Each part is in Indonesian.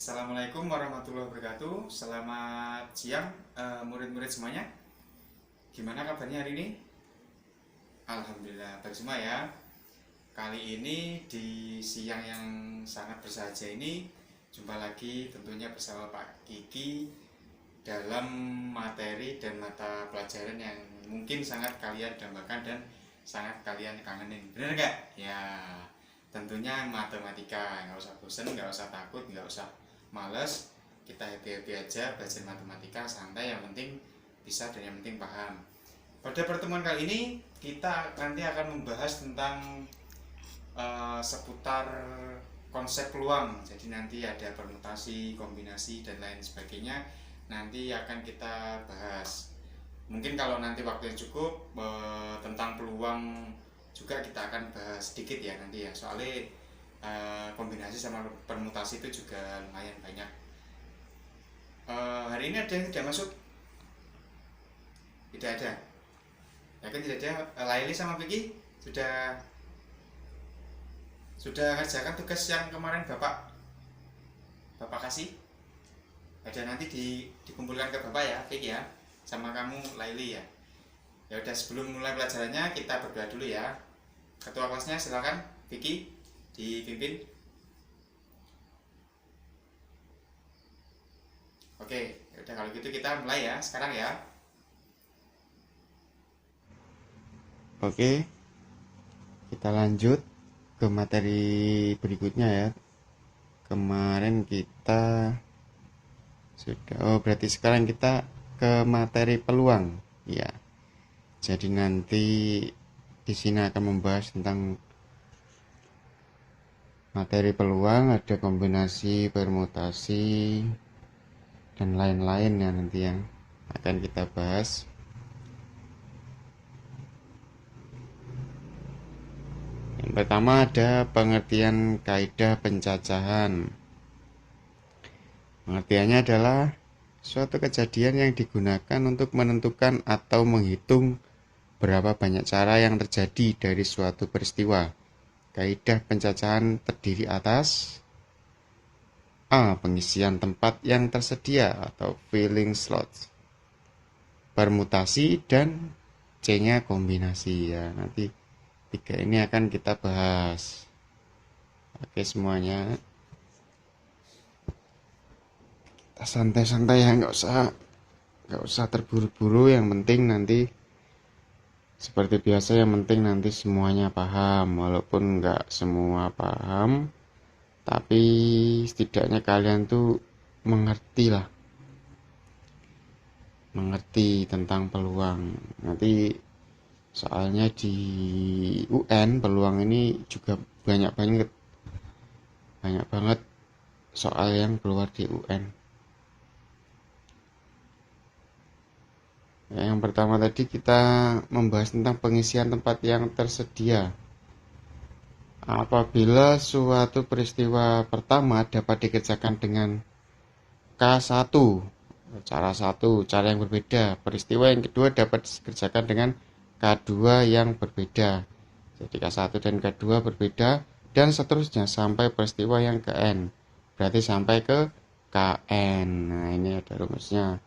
Assalamualaikum warahmatullahi wabarakatuh. Selamat siang murid-murid semuanya. Gimana kabarnya hari ini? Alhamdulillah baik semua ya. Kali ini di siang yang sangat bersahaja ini jumpa lagi tentunya bersama Pak Kiki dalam materi dan mata pelajaran yang mungkin sangat kalian dambakan dan sangat kalian kangenin. Bener nggak? Ya, tentunya matematika. Nggak usah bosen, nggak usah takut, nggak usah males. Kita happy-happy aja belajar matematika, santai, yang penting bisa dan yang penting paham. Pada pertemuan kali ini kita nanti akan membahas tentang seputar konsep peluang. Jadi nanti ada permutasi, kombinasi dan lain sebagainya. Nanti akan kita bahas. Mungkin kalau nanti waktu yang cukup tentang peluang juga kita akan bahas sedikit ya nanti ya. Soalnya kombinasi sama permutasi itu juga lumayan banyak. Hari ini ada yang tidak masuk? Tidak ada. Yakin tidak ada? Laili sama Vicky sudah ngerjakan tugas yang kemarin Bapak kasih? Ada, nanti dikumpulkan ke Bapak ya, Vicky ya, sama kamu Laili ya. Ya udah, sebelum mulai pelajarannya kita berdoa dulu ya. Ketua kelasnya silakan Vicky dipimpin. Oke, udah kalau gitu kita mulai ya sekarang ya. Oke, kita lanjut ke materi berikutnya ya. Kemarin kita berarti sekarang kita ke materi peluang. Ya. Jadi nanti di sini akan membahas tentang materi peluang, ada kombinasi, permutasi, dan lain-lain ya nanti yang akan kita bahas. Yang pertama ada pengertian kaidah pencacahan. Pengertiannya adalah suatu kejadian yang digunakan untuk menentukan atau menghitung berapa banyak cara yang terjadi dari suatu peristiwa. Kaidah pencacahan terdiri atas A. Pengisian tempat yang tersedia atau filling slots, permutasi, dan C-nya kombinasi ya. Nanti tiga ini akan kita bahas. Oke semuanya, kita santai-santai ya, nggak usah terburu-buru. Yang penting nanti seperti biasa, yang penting nanti semuanya paham. Walaupun nggak semua paham, tapi setidaknya kalian tuh mengerti tentang peluang. Nanti soalnya di UN peluang ini juga banyak banget soal yang keluar di UN. Yang pertama tadi kita membahas tentang pengisian tempat yang tersedia. Apabila suatu peristiwa pertama dapat dikerjakan dengan K1, cara yang berbeda. Peristiwa yang kedua dapat dikerjakan dengan K2 yang berbeda. Jadi K1 dan K2 berbeda, dan seterusnya sampai peristiwa yang ke N. Berarti sampai ke KN. Nah, ini ada rumusnya.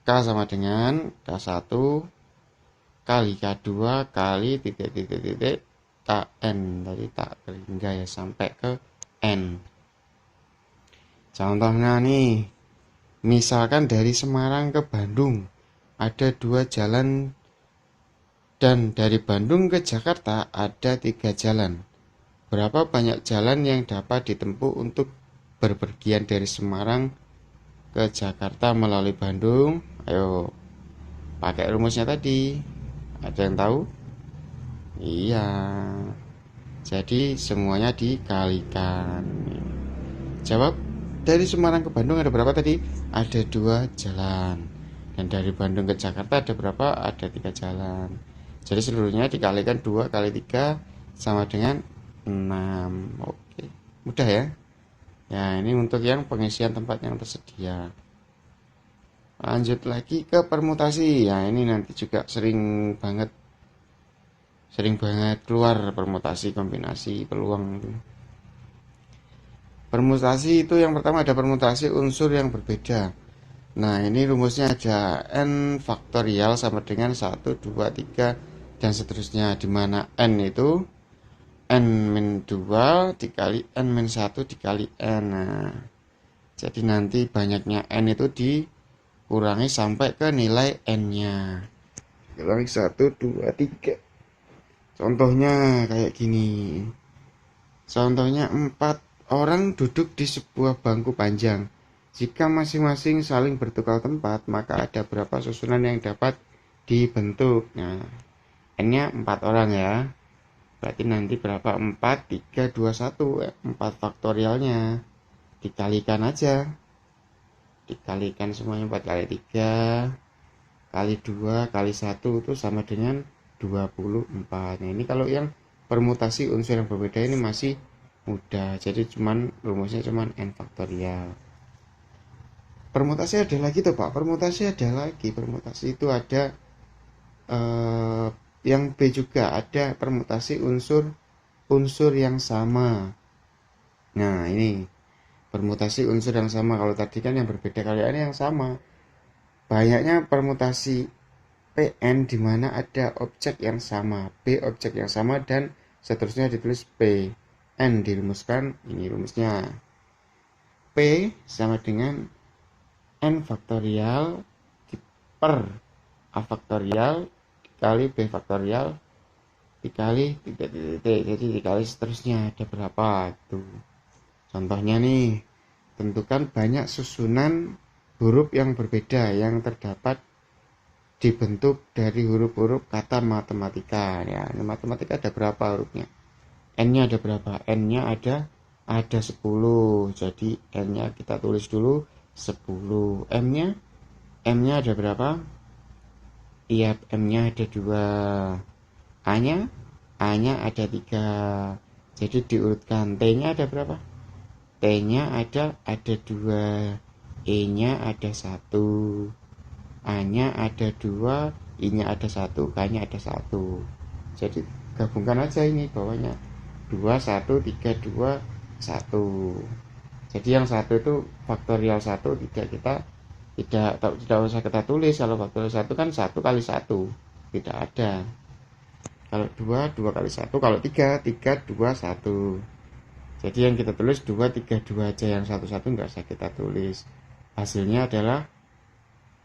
K sama dengan K1 kali K2 kali titik KN. Tadi tak hingga ya sampai ke N. Contohnya nih, misalkan dari Semarang ke Bandung ada 2 jalan, dan dari Bandung ke Jakarta ada 3 jalan. Berapa banyak jalan yang dapat ditempuh untuk berpergian dari Semarang ke Jakarta melalui Bandung? Ayo, pakai rumusnya tadi. Ada yang tahu? Iya. Jadi semuanya dikalikan. Jawab, dari Semarang ke Bandung ada berapa tadi? Ada 2 jalan. Dan dari Bandung ke Jakarta ada berapa? Ada 3 jalan. Jadi seluruhnya dikalikan 2 kali 3 sama dengan 6. Oke, mudah ya. Ya, ini untuk yang pengisian tempat yang tersedia. Lanjut lagi ke permutasi. Ya, ini nanti juga sering banget keluar permutasi, kombinasi, peluang itu. Permutasi itu yang pertama ada permutasi unsur yang berbeda. Nah, ini rumusnya ada n faktorial sama dengan 1, 2, 3, dan seterusnya. Di mana n itu n-2 dikali n-1 dikali n. Nah, jadi nanti banyaknya n itu dikurangi sampai ke nilai n-nya. Kurangi 1, 2, 3. Contohnya kayak gini. Contohnya 4 orang duduk di sebuah bangku panjang. Jika masing-masing saling bertukar tempat, maka ada berapa susunan yang dapat dibentuk. Nah, n-nya 4 orang ya. Berarti nanti berapa? 4, 3, 2, 1. 4 faktorialnya. Dikalikan aja. Dikalikan semuanya 4 kali 3 kali 2 kali 1 itu sama dengan 24. Nah, ini kalau yang permutasi unsur yang berbeda ini masih mudah. Jadi rumusnya cuman n faktorial. Permutasi ada lagi tuh Pak. Permutasi ada lagi. Permutasi itu ada yang B juga, ada permutasi unsur yang sama. Nah, ini permutasi unsur yang sama. Kalau tadi kan yang berbeda, kali ini yang sama. Banyaknya permutasi PN di mana ada objek yang sama, B objek yang sama, dan seterusnya ditulis P. N dirumuskan, ini rumusnya. P sama dengan N faktorial per A faktorial dikali B faktorial dikali titik, jadi dikali seterusnya. Ada berapa tuh? Contohnya nih, tentukan banyak susunan huruf yang berbeda yang terdapat dibentuk dari huruf-huruf kata matematika. Ya, matematika ada berapa hurufnya? N-nya ada berapa? N-nya ada 10. Jadi N-nya kita tulis dulu 10. M-nya ada berapa? Iya, M-nya ada 2. A-nya ada 3. Jadi diurutkan. T-nya ada berapa? T-nya ada 2. E-nya ada 1. A-nya ada 2, I-nya ada 1, K-nya ada 1. Jadi gabungkan aja ini bawahnya 2, 1, 3, 2, 1. Jadi yang 1 itu faktorial 1 tidak usah kita tulis. Kalau faktorial 1 kan 1 kali 1, tidak ada. Kalau 2, 2 kali 1. Kalau 3, 3, 2, 1. Jadi yang kita tulis 2, 3, 2 aja. Yang 1, 1 nggak usah kita tulis. Hasilnya adalah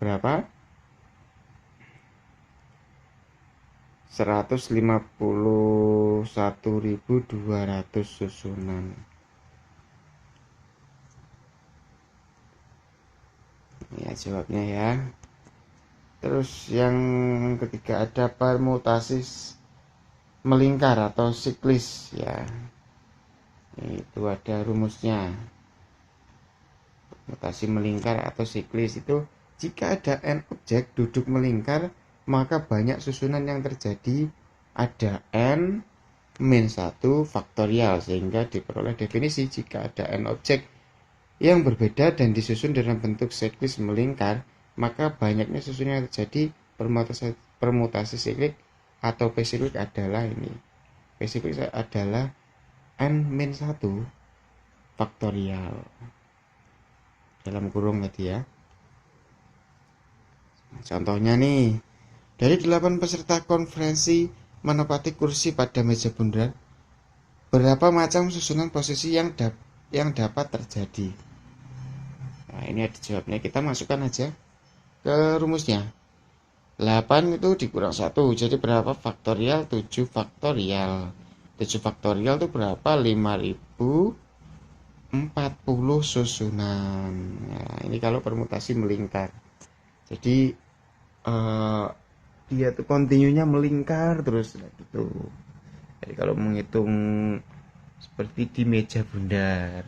berapa? 151.200 susunan. Ya, jawabnya ya. Terus yang ketiga ada permutasi melingkar atau siklis ya. Itu ada rumusnya. Permutasi melingkar atau siklis itu jika ada n objek duduk melingkar, maka banyak susunan yang terjadi ada n min 1 faktorial, sehingga diperoleh definisi jika ada n objek yang berbeda dan disusun dalam bentuk siklis melingkar, maka banyaknya susunan yang terjadi permutasi siklik atau P siklik adalah ini. P siklik adalah n min 1 faktorial. Dalam kurung tadi ya. Contohnya nih, dari 8 peserta konferensi menempati kursi pada meja bundar, berapa macam susunan posisi yang dapat terjadi? Nah, ini ada jawabnya, kita masukkan aja ke rumusnya. 8 itu dikurang 1, jadi berapa faktorial? 7 faktorial. 7 faktorial itu berapa? 5040 susunan. Nah, ini kalau permutasi melingkar. Jadi dia tuh kontinunya melingkar terus gitu. Jadi kalau menghitung seperti di meja bundar.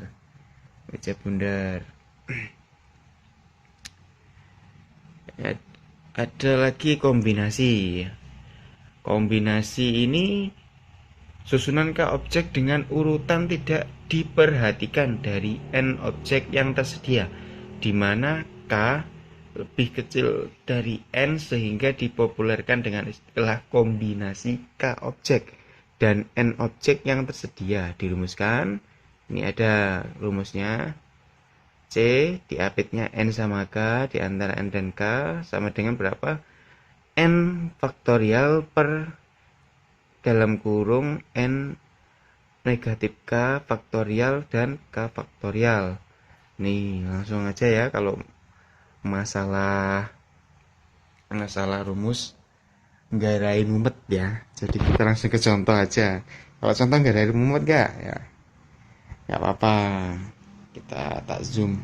Ya, ada lagi kombinasi. Kombinasi ini susunan K objek dengan urutan tidak diperhatikan dari N objek yang tersedia, di mana K lebih kecil dari N sehingga dipopulerkan dengan istilah kombinasi K objek dan N objek yang tersedia. Dirumuskan Ini ada rumusnya. C diapitnya N sama K di antara N dan K sama dengan berapa? N faktorial per dalam kurung N negatif K faktorial dan K faktorial. Nih, langsung aja ya kalau masalah rumus nggak raih mumet ya. Jadi kita langsung ke contoh aja. Kalau contoh nggak raih mumet nggak ya? Nggak apa-apa. Kita tak zoom.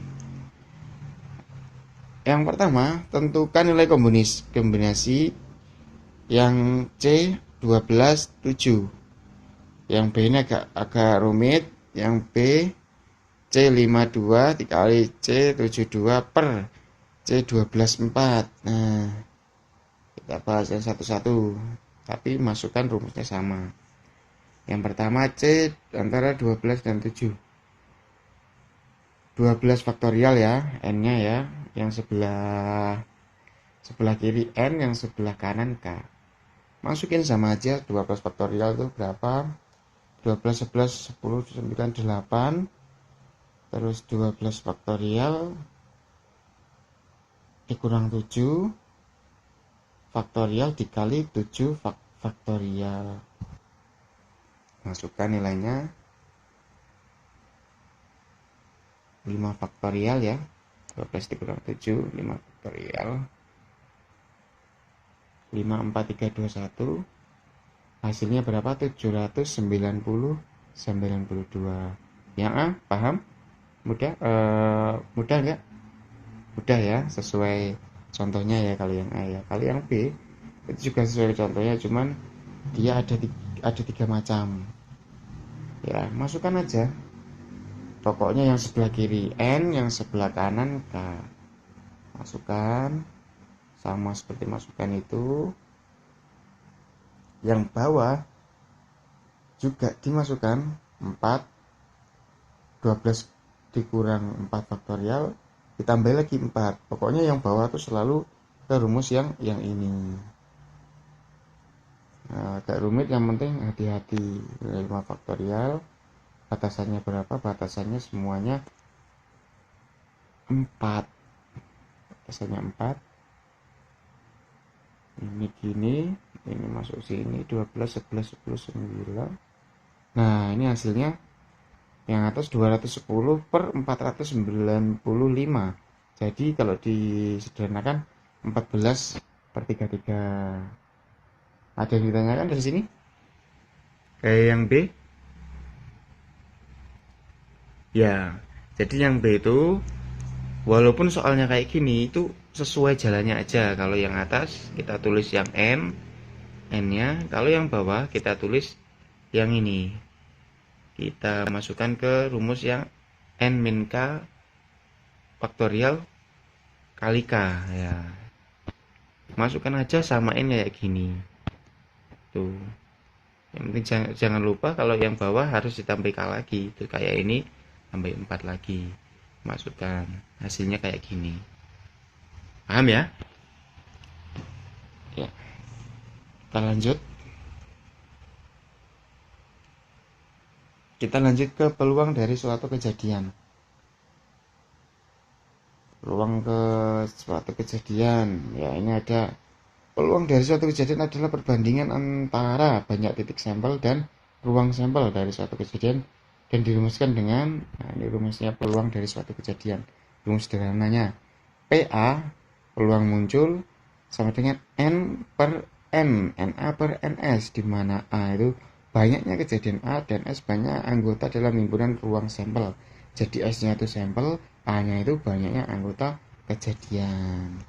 Yang pertama, tentukan nilai kombinasi yang C 12 7. Yang B ini agak rumit. Yang B C 52 dikali C 72 per C 12 4. Nah, kita bahas yang satu-satu. Tapi masukkan rumusnya sama. Yang pertama C antara 12 dan 7. 12 faktorial ya, N-nya ya. Yang sebelah kiri N, yang sebelah kanan K. Masukin sama aja, 12 faktorial itu berapa? 12, 11, 10, 9, 8. Terus 12 faktorial dikurang 7 faktorial dikali 7 faktorial. Masukkan nilainya 5 faktorial ya. 12 dikurang 7, 5 faktorial. 5, 4, 3, 2, 1. Hasilnya berapa? 792. Yang A, paham? Mudah? Mudah nggak? Mudah ya, sesuai contohnya ya kalau yang A ya. Kalau yang B, itu juga sesuai contohnya, cuman dia ada 3 macam. Ya, masukkan aja. Pokoknya yang sebelah kiri N, yang sebelah kanan K. Masukkan. Sama seperti masukkan itu. Yang bawah juga dimasukkan 4. 12 dikurang 4 faktorial. Ditambah lagi 4. Pokoknya yang bawah itu selalu ke rumus yang ini. Nah, agak rumit, yang penting hati-hati. 5 faktorial. Batasannya berapa? Batasannya semuanya 4. Batasannya 4. Ini gini, ini masuk sini 12, 11, 10, 9. Nah, ini hasilnya yang atas 210 per 495. Jadi kalau disederhanakan 14 per 33. Ada yang ditanyakan dari sini? Kayak yang B? Ya, jadi yang B itu walaupun soalnya kayak gini itu sesuai jalannya aja. Kalau yang atas kita tulis yang N-nya. Kalau yang bawah kita tulis yang ini. Kita masukkan ke rumus yang N min K faktorial kali K ya. Masukkan aja samain kayak gini. Tuh. Yang penting jangan lupa kalau yang bawah harus ditambah K lagi. Itu kayak ini tambah 4 lagi. Masukkan. Hasilnya kayak gini. Paham ya? Ya. Kita lanjut. Kita lanjut ke peluang dari suatu kejadian. Peluang ke suatu kejadian. Ya, ini ada peluang dari suatu kejadian adalah perbandingan antara banyak titik sampel dan ruang sampel dari suatu kejadian dan dirumuskan dengan, nah ini rumusnya peluang dari suatu kejadian. Rumus sederhananya PA peluang muncul sama dengan N per N, NA per NS, di mana A itu banyaknya kejadian A dan S banyak anggota dalam himpunan ruang sampel. Jadi S-nya itu sampel, A-nya itu banyaknya anggota kejadian.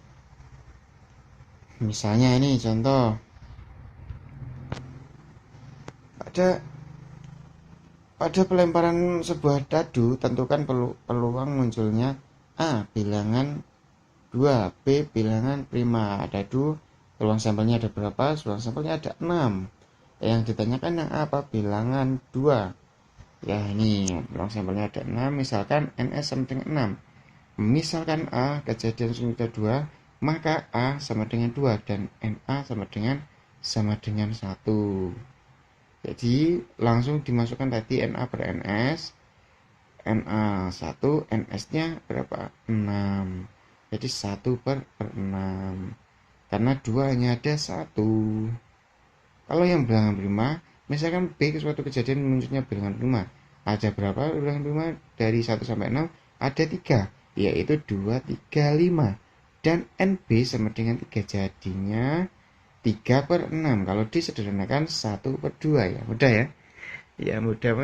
Misalnya ini contoh. Pada pelemparan sebuah dadu, tentukan peluang munculnya A bilangan 2, B bilangan prima. Dadu, peluang sampelnya ada berapa? Peluang sampelnya ada 6. Yang ditanyakan yang apa? Bilangan 2. Ya ini, peluang sampelnya ada 6. Misalkan NS sama dengan 6. Misalkan A kejadian sudah 2, maka A sama dengan 2 dan NA sama dengan 1. Jadi langsung dimasukkan tadi NA per NS. NA 1, NS-nya berapa? 6. Jadi 1/6. Karena 2 hanya ada 1. Kalau yang bilangan prima, misalkan B suatu kejadian munculnya bilangan prima. Ada berapa bilangan prima? Dari 1 sampai 6 ada 3, yaitu 2, 3, 5. Dan NB sama dengan 3, jadinya 3/6. Kalau disederhanakan 1/2 ya. Mudah ya? Ya mudah,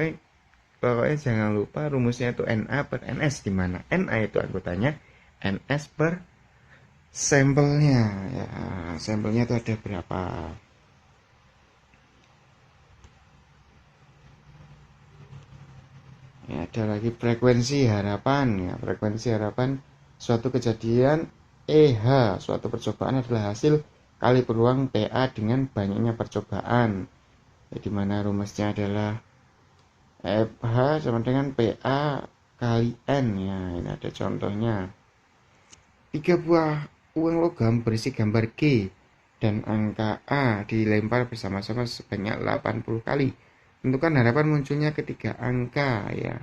pokoknya jangan lupa rumusnya itu NA/NS, di mana NA itu anggotanya, NS per sampelnya. Ya, sampelnya itu ada berapa? Ya, ada lagi frekuensi harapan. Ya, frekuensi harapan suatu kejadian EH, suatu percobaan adalah hasil kali peluang PA dengan banyaknya percobaan. Ya, di mana rumusnya adalah FH sama dengan PA kali N. Ya, ini ada contohnya. 3 buah uang logam berisi gambar G dan angka A dilempar bersama-sama sebanyak 80 kali. Tentukan harapan munculnya ketiga angka. Ya,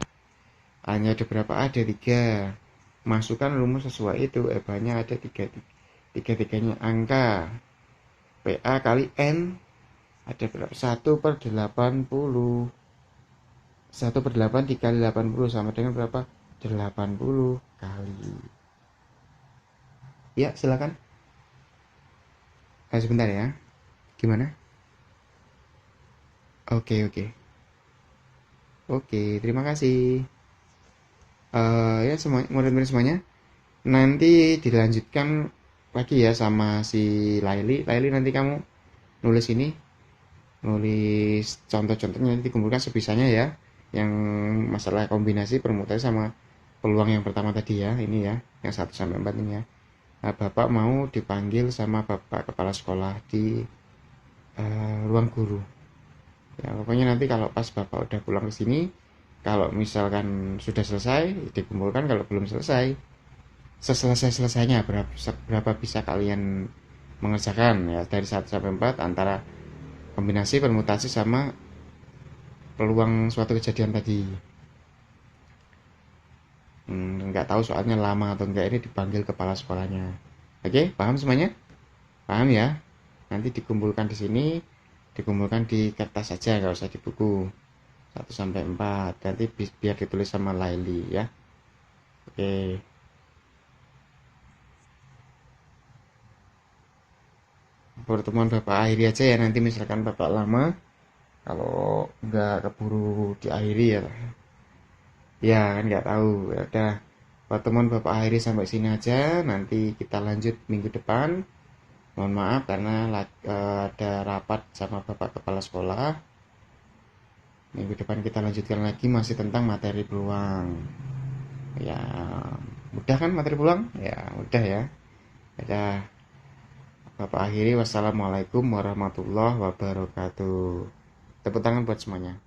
hanya ada berapa? Ada 3. Masukkan rumus sesuai itu. FH-nya ada 3. Tiga-tiganya angka. PA kali N ada berapa? 1/80. 1/8 dikali 80 sama dengan berapa? 80 kali. Ya, silakan. Sebentar ya. Gimana? Oke, oke. Oke, terima kasih. Ya, semua murid-murid semuanya. Nanti dilanjutkan lagi ya sama si Laili. Laili, nanti kamu nulis ini, nulis contoh-contohnya, nanti dikumpulkan sebisanya ya. Yang masalah kombinasi permutasi sama peluang yang pertama tadi ya, ini ya, yang 1 sampai 4 ini ya. Nah, Bapak mau dipanggil sama Bapak Kepala Sekolah di ruang guru. Ya, pokoknya nanti kalau pas Bapak udah pulang ke sini, kalau misalkan sudah selesai, dikumpulkan. Kalau belum selesai, seselesai-selesainya berapa bisa kalian mengerjakan ya, dari 1 sampai 4 antara kombinasi, permutasi sama peluang suatu kejadian tadi. Nggak tahu soalnya lama atau enggak, ini dipanggil kepala sekolahnya. Oke, paham semuanya? Paham ya? Nanti dikumpulkan di sini, dikumpulkan di kertas saja, nggak usah di buku. 1 sampai 4 nanti biar ditulis sama Laili ya. Oke. Pertemuan Bapak akhiri aja ya, nanti misalkan Bapak lama, kalau nggak keburu diakhiri ya. Ya kan nggak tahu. Ya udah, pertemuan Bapak akhiri sampai sini aja. Nanti kita lanjut minggu depan. Mohon maaf karena ada rapat sama Bapak Kepala Sekolah. Minggu depan kita lanjutkan lagi masih tentang materi peluang. Ya, mudah kan materi peluang? Ya, mudah ya. Udah, Bapak akhiri. Wassalamualaikum warahmatullahi wabarakatuh. Tepuk tangan buat semuanya.